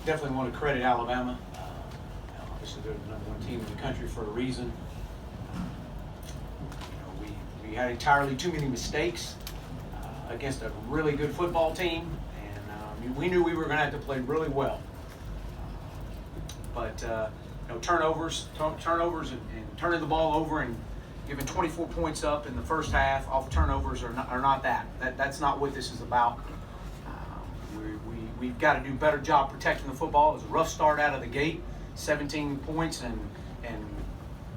definitely want to credit Alabama. Obviously, they're the #1 team in the country for a reason. We had entirely too many mistakes against a really good football team, and we knew we were going to have to play really well. But turnovers and turning the ball over and giving 24 points up in the first half off turnovers are not that. That's not what this is about. We've got to do a better job protecting the football. It was a rough start out of the gate, 17 points in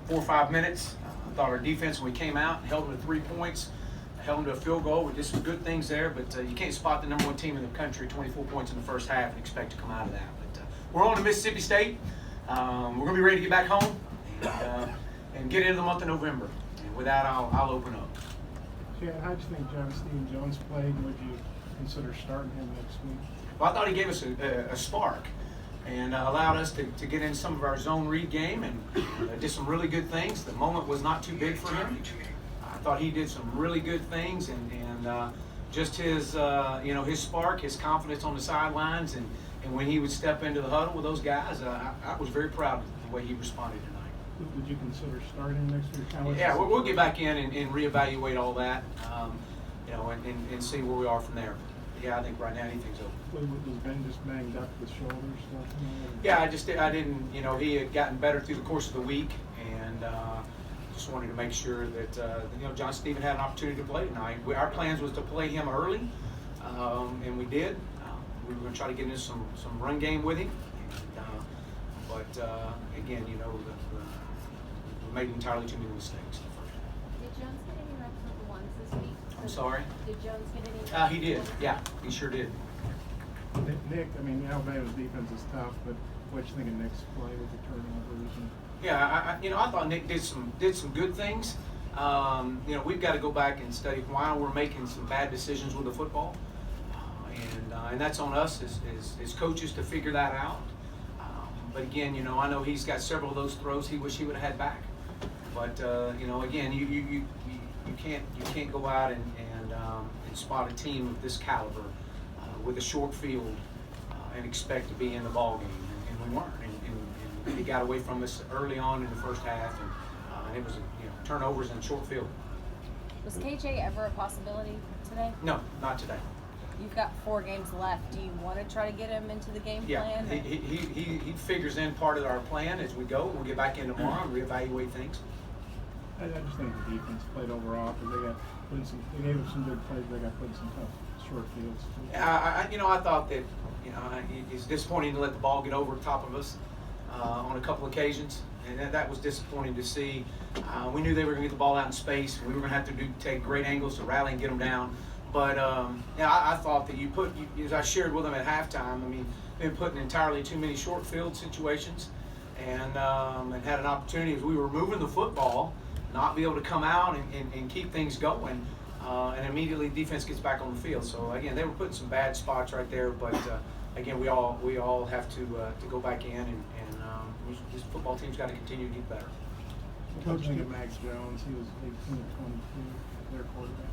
4 or 5 minutes. I thought our defense, when we came out, held them to 3 points, held them to a field goal. We did some good things there, but you can't spot the #1 team in the country 24 points in the first half and expect to come out of that. But we're on to Mississippi State. We're going to be ready to get back home and get into the month of November. And with that, I'll open up. Chad, how do you think Stephen Jones played? Would you consider starting him next week? Well, I thought he gave us a spark and allowed us to get in some of our zone read game and did some really good things. The moment was not too big for him. I thought he did some really good things, and just his his spark, his confidence on the sidelines, and when he would step into the huddle with those guys, I was very proud of the way he responded tonight. Would you consider starting next week? Yeah, we'll get back in and reevaluate all that, and see where we are from there. Yeah, I think right now anything's open. Was Ben just banged up with shoulder stuff? Yeah, I didn't, he had gotten better through the course of the week, and just wanted to make sure that, John Stephen had an opportunity to play tonight. Our plans was to play him early, and we did. We were going to try to get into some run game with him, but again, we made entirely too many mistakes. Did Jones get any reps with the ones this week? I'm sorry? Did Jones get any reps? He did, yeah, he sure did. Nick, Alabama's defense is tough, but what you think of Nick's play with the turnovers? Yeah, I thought Nick did some good things. We've got to go back and study why we're making some bad decisions with the football, and that's on us as coaches to figure that out. But again, I know he's got several of those throws he wish he would have had back. But again, you can't go out and spot a team of this caliber with a short field and expect to be in the ball game, and we weren't. And he got away from us early on in the first half, and it was turnovers and short field. Was KJ ever a possibility today? No, not today. You've got 4 games left. Do you want to try to get him into the game plan? Yeah, he figures in part of our plan as we go. We'll get back in tomorrow and reevaluate things. I just think the defense played overall because they gave us some good plays. They got put in some tough short fields. I thought that it's disappointing to let the ball get over the top of us on a couple occasions, and that was disappointing to see. We knew they were going to get the ball out in space. We were going to have to take great angles to rally and get them down. But I thought that as I shared with them at halftime, been put in entirely too many short field situations, and had an opportunity as we were moving the football, not be able to come out and keep things going, and immediately defense gets back on the field. So again, they were putting some bad spots right there, but again, we all have to go back in, and this football team's got to continue to get better. Coach, think of Max Jones. He was 18 to 22, their quarterback.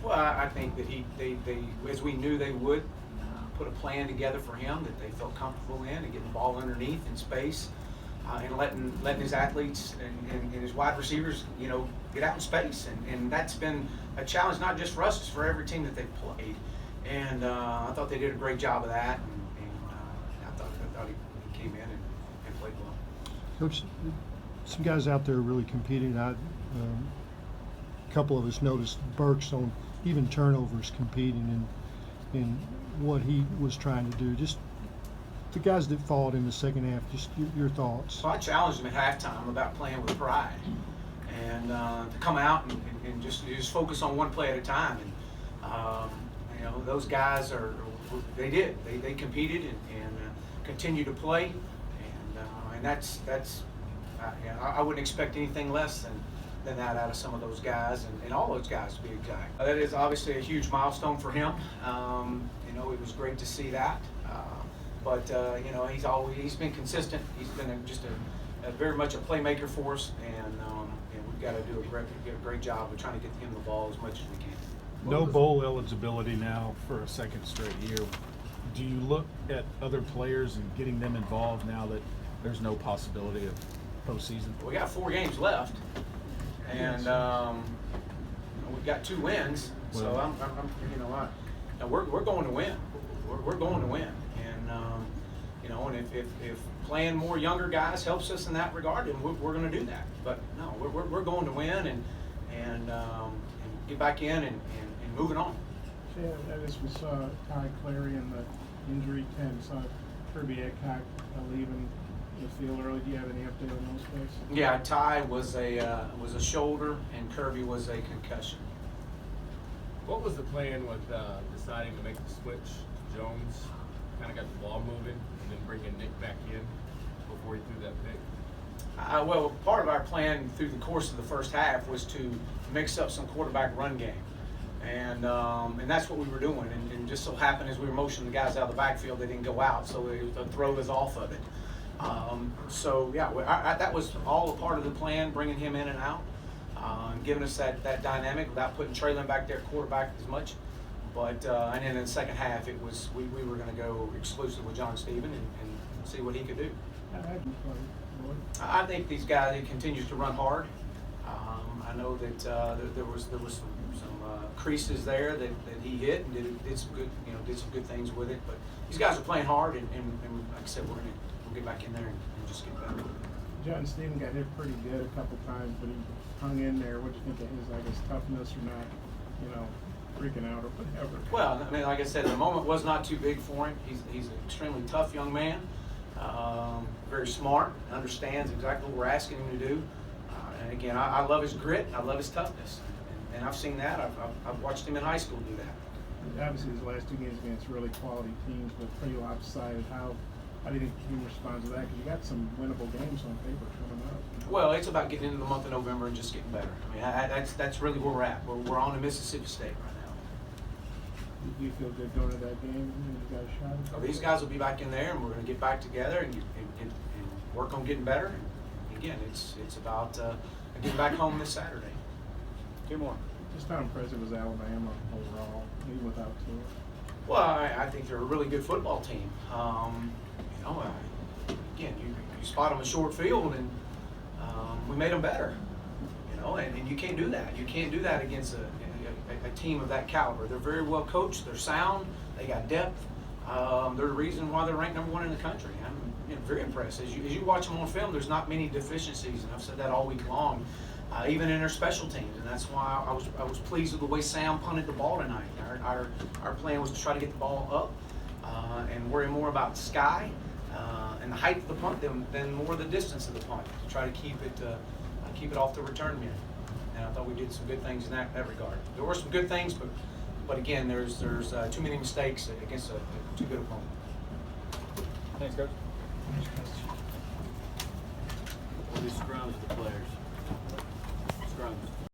Well, I think that they as we knew they would, put a plan together for him that they felt comfortable in, and getting the ball underneath in space, and letting his athletes and his wide receivers, get out in space, and that's been a challenge not just for us, it's for every team that they've played, and I thought they did a great job of that, and I thought he came in and played well. Coach, some guys out there really competing. A couple of us noticed Burks on even turnovers competing in what he was trying to do. Just the guys that fought in the second half, just your thoughts. So I challenged him at halftime about playing with pride, and to come out and just focus on one play at a time. And those guys they competed and continued to play, and that's I wouldn't expect anything less than that out of some of those guys, and all those guys to be exact. That is obviously a huge milestone for him. It was great to see that. But he's been consistent. He's been just a very much a playmaker for us, and we've got to do a great job of trying to get him the ball as much as we can. No bowl eligibility now for a second straight year. Do you look at other players and getting them involved now that there's no possibility of postseason? We got 4 games left, and we've got 2 wins. So Well- we're going to win. We're going to win, and and if playing more younger guys helps us in that regard, then we're going to do that. But no, we're going to win and get back in and moving on. Yeah, I guess we saw Ty Clary in the injury tent, saw Kirby Eckhock leaving the field early. Do you have any update on those guys? Yeah, Ty was a shoulder, and Kirby was a concussion. What was the plan with deciding to make the switch to Jones? Kind of got the ball moving, and then bringing Nick back in before he threw that pick. Well, part of our plan through the course of the first half was to mix up some quarterback run game, and that's what we were doing. And just so happened as we were motioning the guys out of the backfield, they didn't go out, so the throw was off of it. That was all a part of the plan, bringing him in and out, giving us that dynamic without putting Traylon back there at quarterback as much. But and then in the second half, it was we were going to go exclusive with John Stephen and see what he could do. How have you played, Lloyd? I think these guys, he continues to run hard. I know that there was some creases there that he hit and did some good things with it. But these guys are playing hard, and like I said, we'll get back in there and just get better. John Stephen got hit pretty good a couple times, but he hung in there. What do you think of his toughness or not, freaking out or whatever? Well, I mean, like I said, the moment was not too big for him. He's an extremely tough young man, very smart, understands exactly what we're asking him to do. And again, I love his grit, I love his toughness, and I've seen that. I've watched him in high school do that. Obviously, his last 2 games against really quality teams, but pretty lopsided. How do you think the team responds to that? Because you got some winnable games on paper coming up. Well, it's about getting into the month of November and just getting better. I mean, that's really where we're at. We're on to Mississippi State right now. Do you feel good going to that game? You got a shot at So that? these guys will be back in there, and we're going to get back together and work on getting better. And again, it's about getting back home this Saturday. 2 more. Just how impressive was Alabama overall, even without Tua? Well, I think they're a really good football team. Again, you spot them in short field, and we made them better. And you can't do that. You can't do that against a team of that caliber. They're very well coached. They're sound. They got depth. They're the reason why they're ranked #1 in the country. I'm very impressed. As you watch them on film, there's not many deficiencies, and I've said that all week long. Even in their special teams, and that's why I was pleased with the way Sam punted the ball tonight. Our plan was to try to get the ball up and worry more about the sky and the height of the punt than more the distance of the punt, to try to keep it off the return men. And I thought we did some good things in that regard. There were some good things, but again, there's too many mistakes against a too good opponent. Thanks, Coach. What do scrums the players? Scrums.